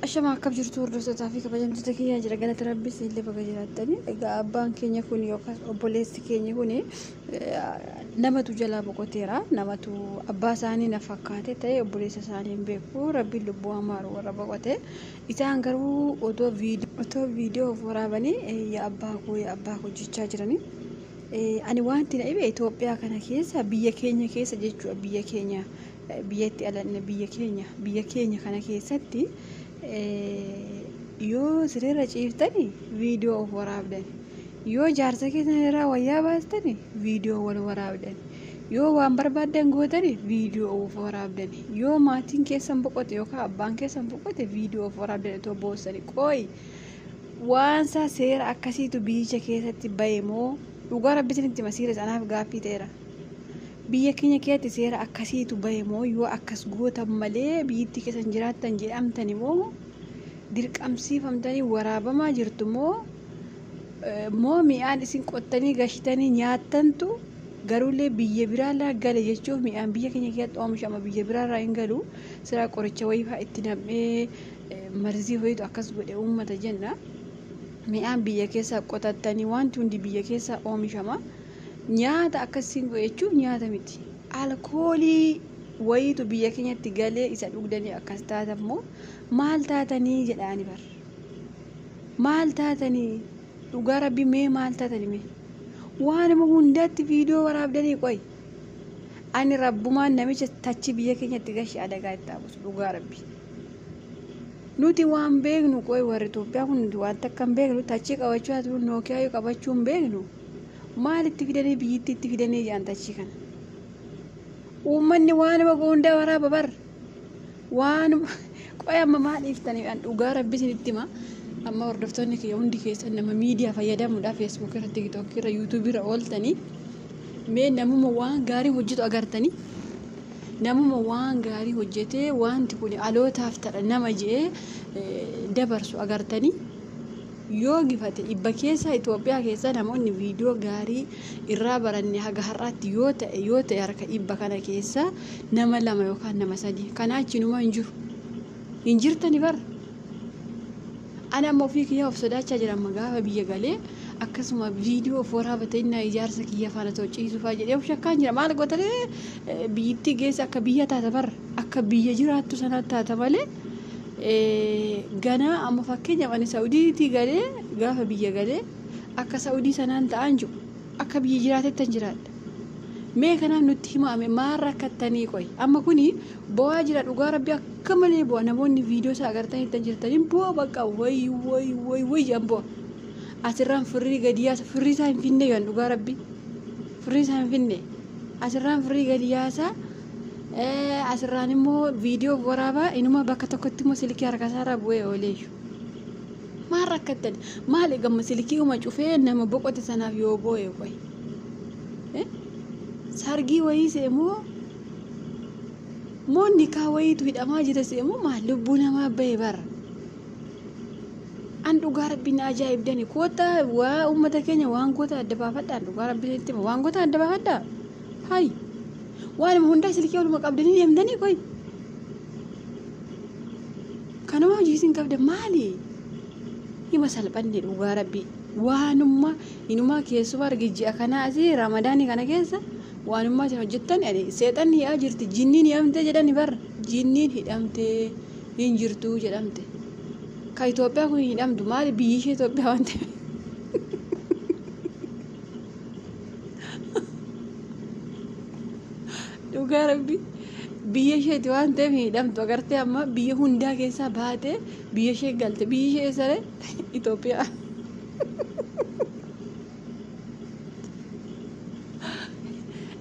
Ashama akkam jirtu hordoftoota fi kabajamtoota kiyyaa jira galata rabbiis illee baga jiraatanii. Egaa abbaan keenya kun yookaan obboleessi keenya kun namatu jalaa boqoteera. Namatu abbaa isaanii na fakkaate ta'e obboleessa isaanii hin beeku. Rabbiin lubbuu amaaru warra boqote. Isaan garuu otoo viidiyoo waraabanii yaa abbaa koo jechaa jiranii. Ani wanti na dhibe Itoophiyaa kana keessa biyya keenya keessa jechuudha biyyatti alanne biyya keenya kana keessatti yoo sirriirra ciiftanii viidiyoo of waraabdan, yoo jaarsa keessan irraa wayyaa baastanii viidiyoo wal waraabdan, yoo waan barbaadan gootanii viidiyoo of waraabdan, yoo maatiin keessan boqote yookaan abbaan keessan boqote viidiyoo of waraabdan otoo boossanii qooyi waan isaa seera akkasiitu biyyicha keessatti bahe moo dhugaa rabbitiin itti masiira sanaaf gaaffii ta'eera. Biyya keenya keessatti seera akkasiitu bahe moo yoo akkas gootan malee biyyatti keessan jiraattan jedhamtani moo dirqamsiifamtanii waraabamaa jirtu moo mi'aan isin qottanii gashitanii nyaattantu garuulee biyya biraarraa gale jechuuf mi'aan biyya keenya keessatti oomishama biyya biraarraa hin galu sira qoricha wayifaa itti nam'ee marzii ho'itu akkas godhe uummata jenna. Mi'aan biyya keessaa qotattanii wanti hundi biyya keessaa oomishama. Nyaata akkasiin gochuun nyaata miti. Alkoolii wayitu biyya keenyatti galee isa dhugdanii akkas taatan moo maal taatanii jedhaani bar. Maal taatanii dhugaa rabbi mee maal taatanii mee waanuma hundaatti viidiyoo waraabdanii qoy. Ani rabbumaan namicha tachi biyya keenyatti gashi adagaa itti taabusu dhugaa rabbi. Nuti waan beeknu qoy warri Itoophiyaa kun waan takka hin beeknu tachi qabachuu haa ta'u Nookiyaa qabachuu hin beeknu. Maal itti fidanii biyyitti itti fidanii jaantachi kana uummanni waanuma hunda waraaba bar waanuma qoy amma maal iftanii dhugaa rabbi isinitti hima. Amma hordoftoonni kiyya hundi keessan nama miidiyaa fayyadamuudhaaf feesbuuk irra tiktook irra yuutuub irra ooltanii mee namuma waan gaarii hojjetu agartanii namuma waan gaarii hojjetee wanti kun alootaaf ta'a nama jedhee dabarsu agartanii. Yoo gifate dhibba keessa Itoophiyaa keessa namoonni viidiyoo gaarii irraa baranne haga har'aatti yoo ta'e harka dhibba kana keessa nama lama yookaan nama sadii kanaa achinuma hin jirtani bar. Ani amma ofii kiyyaa of sodaachaa jira amma gaafa biyya galee akkasuma viidiyoo of waraabatanii ijaarsa kiyya faana ta'u ciisuufaa jedhee of shakkaan jira. Maal gootalee biyyatti geessa akka biyya taata bar akka biyya jiraattu sanaatti taata malee. Ganaa amma fakkeenyaaf ani Saawudiitii galee gaafa biyya galee akka Saawudii sanaan ta'an jiru akka biyya jiraatettan jiraadha. Mee kanaaf nutti himame maal rakkattanii qoy amma kuni bo'aa jira dhugaa rabbi akka malee bo'aa namoonni viidiyoo isaa agartanii ittiin jirtanii bo'aa bakka way jaan bo'aa asirraan firrii gadi yaasa firrii isaa hin finne yoon dhugaa rabbi firrii isaa hin finne asirraan firrii gadi yaasa. Asirraan immoo viidiyoo waraabaa inuma bakka tokkotti immoo silkii harkasaarra bu'ee ooleessu. Maal rakkattan maal eegamma silkii uma cufee nama boqote sanaaf yoo boo'e qoy. Sargii wayii seemoo moonni kaa wayiitu hidhamaa jira seemoo maal lubbuu namaa bahee bara. An dhugaa rabbiin ajaa'ibdani koota waa uummata keenya waan goota adda baafadhaan dhugaa rabbiin itti waan goota adda baafadhaa hayi. Waan hunda silkii oluma qabdanii deemtanii qoy. Kanuma hojii isin qabda maali? Hima salphanne dhugaa rabbi. Waanuma inuma keessuma argijji'a kana asii Ramadaanii kana keessa waanuma isin hojjettan seexanni yaa jirti jinniin hidhamte jedhani bar jinniin hidhamte hin jirtu jedhamte. Ka Itoophiyaa kun hidhamtu maali biyyi ishee Itoophiyaa waan ta'eef. Dhugaa rabbi biyya isheeti waan ta'eef hidhamtu agartee amma biyya hundaa keessaa baatee biyya ishee galte biyyi ishee sare Itoophiyaa.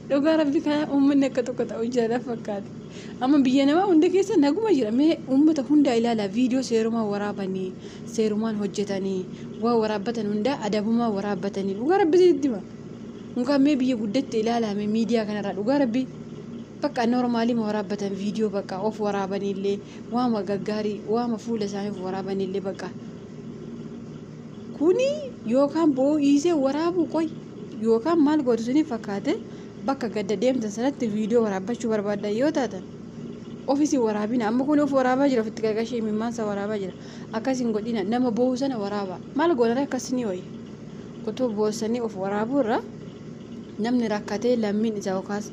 Dhugaa rabbi kana uummanni akka tokko ta'u jira fakkaata. Amma biyya namaa hunda keessa naguma jira mee uummata hundaa ilaala viidiyoo seerumaa waraabanii seerumaan hojjetanii waa waraabbatan hundaa adabumaa waraabbatanii dhugaa rabbi sitti hima. Mukaan mee biyya guddatti ilaalame miidiyaa kanarraa dhugaa rabbi. Bakka normaalii ma waraabbatan viidiyoo bakka of waraabanillee waama gaggaarii waama fuula isaaniif waraabanillee bakka kuni yookaan boo'isee waraabu qoy yookaan maal gootu siniif fakkaate bakka gadda deemtan sanatti viidiyoo waraabbachuu barbaadan yoo taatan ofisi waraabina amma kun of waraabaa jira ofitti gargashee mimmaansa waraabaa jira akkasiin godhina nama boo'u sana waraabaa maal godhanii akkasini wayi otoo boosanii of waraabuurra namni rakkatee lammiin isaa yookaas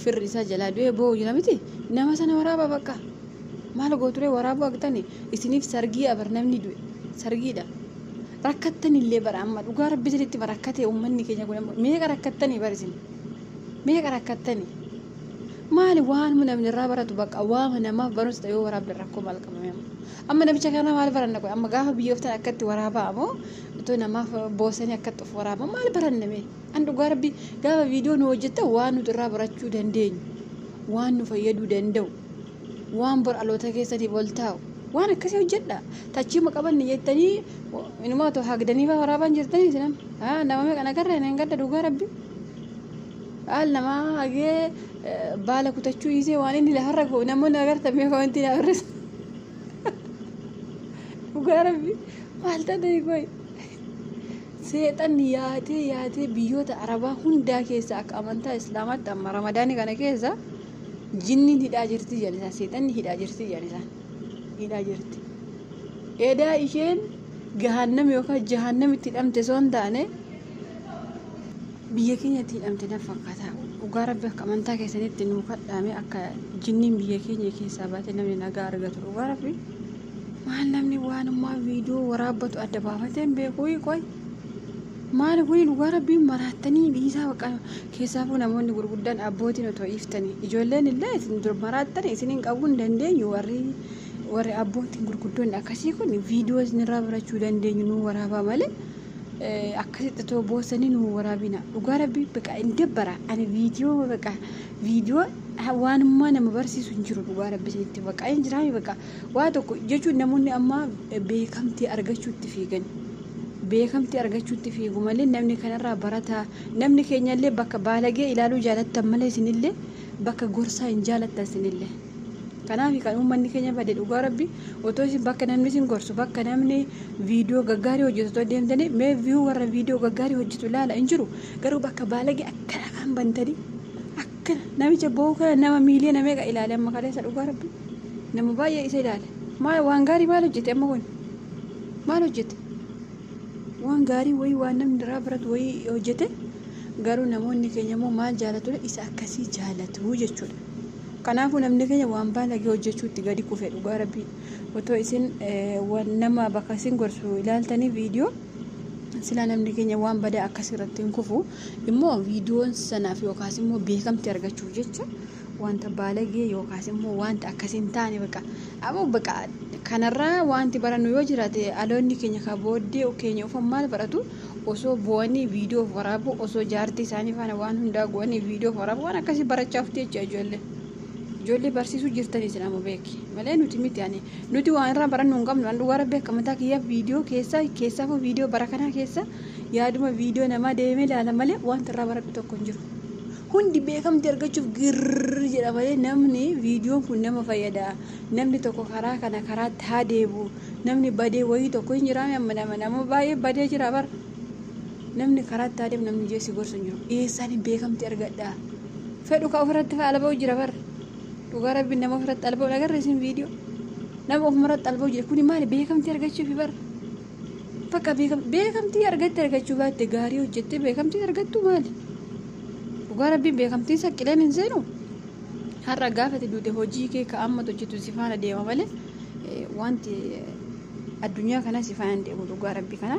firri isaa jalaa du'ee boo'u jira miti nama sana waraabaa bakka maal gooturee waraabuu agtani isiniif sargii abar namni du'e sargiidha rakkattan illee bara amma dhugaa rabbi sirriitti barakkatee uummanni keenya kun meeqa rakkattanii barisin meeqa rakkattanii maali waan namni irraa baratu bakka waama namaaf barumsa yoo waraabde rakkoo maal qabame amma namicha kana maal baranna qoy amma gaafa biyyooftan akkatti waraabaa moo to namaaf boosanii akkatti of waraaba maal baranname an dhugaa rabbi gaafa viidiyoo nu hojjetta waan nuti irraa barachuu dandeenyu waan nu fayyaduu danda'u waan bor aloota keessatti boltaa'u waan akkasii hojjedha tachiima qabanne jettanii inuma to hagdanii waraabaan jirtanii sinam nama meeqa nagarra hin gadda dhugaa rabbi al nama hagee baala kutachuu isee waan inni lafarra goo namoonni agartamee kawanti na irris dhugaa rabbi maal ta'e goy seexan yaatee biyyoota arabaa hundaa keessa akka amantaa islaamaatti amma ramadaanii kana keessa jinniin hidhaa jirti jedhisa seexanni hidhaa jirti jedhisa hidhaa jirti eedaa isheen gahannam yookaan jahannamitti hidhamte soon taane biyya keenyatti hidhamte na fakkaata dhugaa rabbi akka amantaa keessanitti nu kadhaame akka jinniin biyya keenya keessaa baate namni nagaa argatu dhugaa rabbi maal namni waanummaa viidiyoo waraabbatu adda baafateen beekuu qoy maal kun dhugaa rabbi maraattanii dhiisaa baqa keessaafuu namoonni gurguddaan abbootiin otoo iftanii ijoolleen illee isin dur maraattanii isiniin qabuu hin dandeenyu warri abbootiin gurguddoonni akkasii kun viidiyoo isinirraa barachuu dandeenyu nu waraabaa malee akkasitti too boosanii nu waraabina dhugaa rabbi baqa hin dabbara ani viidiyoo waanummaa nama barsiisu hin jiru dhugaa rabbi isinitti baqa hin jiraami baqa waa tokko jechuun namoonni amma beekamtii argachuutti fiigu malee namni kanarraa barataa namni keenyallee bakka baalagee ilaaluu jaalattan malee isinillee bakka gorsaa hin jaalattan isinillee kanaaf kan uummanni keenya bade dhugaa rabbi otoo isin bakka namni isin gorsu bakka namni viidiyoo gaggaarii hojjetu otoo deemtanii mee viyuu warra viidiyoo gaggaarii hojjetu ilaala hin jiru garuu bakka baalagee akkana kan bantanii akkana namicha boo'u kana nama miiliyoona meeqa ilaale amma kaleessa dhugaa rabbi nama baay'ee isa ilaale maal waan gaarii maal hojjete amma kun maal hojjete waan gaarii wayii waan namni irraa baratu wayii hojjete garuu namoonni keenya immoo maal jaalatudha isa akkasii jaalatu jechuudha kanaafuu namni keenya waan baalagee hojjechuutti gadi kufee dhugaa rabbi otoo isin nama bakka isin gorsu ilaaltanii viidiyoo sila namni keenya waan badaa akkasirratti hin kufu immoo viidiyoon sanaaf yookaas immoo beekamtii argachuuf jecha wanta baalagee yookaas immoo wanta akkasiin taane baqa kanarraa wanti barannu yoo jiraate aloonni keenya ka booddee keenya ufan maal baratu osoo bu'anii viidiyoo waraabu osoo jaartii isaanii faana waan hundaa go'anii viidiyoo waraabu waan akkasii barachaaf jecha ijoollee barsiisuu jirtanii sinama beeki malee nuti miti ani nuti waan irraa barannu hin qabnu an dhugaa rabbi akka mataa kiyyaaf viidiyoo keessaafuu viidiyoo bara kanaa keessa yaaduma viidiyoo namaa deemee ilaala malee wanta irraa baradhu tokko hin jiru hundi beekamtii argachuuf girrrr jedha malee namni viidiyoon kun nama fayyada namni tokko karaa kana karaatti haa deebu namni badee wayii tokko hin jiraame amma nama baay'ee badee jira bara namni karaatti haa deemu namni jeessi gorsu hin jiru eessaan beekamtii argadha fedhu ka ofirratti fa'aa jira bara dhugaa rabbi nama ofirratti alba'u agarra isin viidiyoo nama ofumarratti alba'u jira kuni maali beekamtii argachuuf bara bakka beekamtii argachuu baatte gaarii hojjette beekamtii argattu maali dhugaa rabbi beekamtii saqqileen hin seenu har'a gaafate duute hojii kee ka amma hojjetu si faana deema malee wanti addunyaa kana si faana deemu dhugaa rabbi kana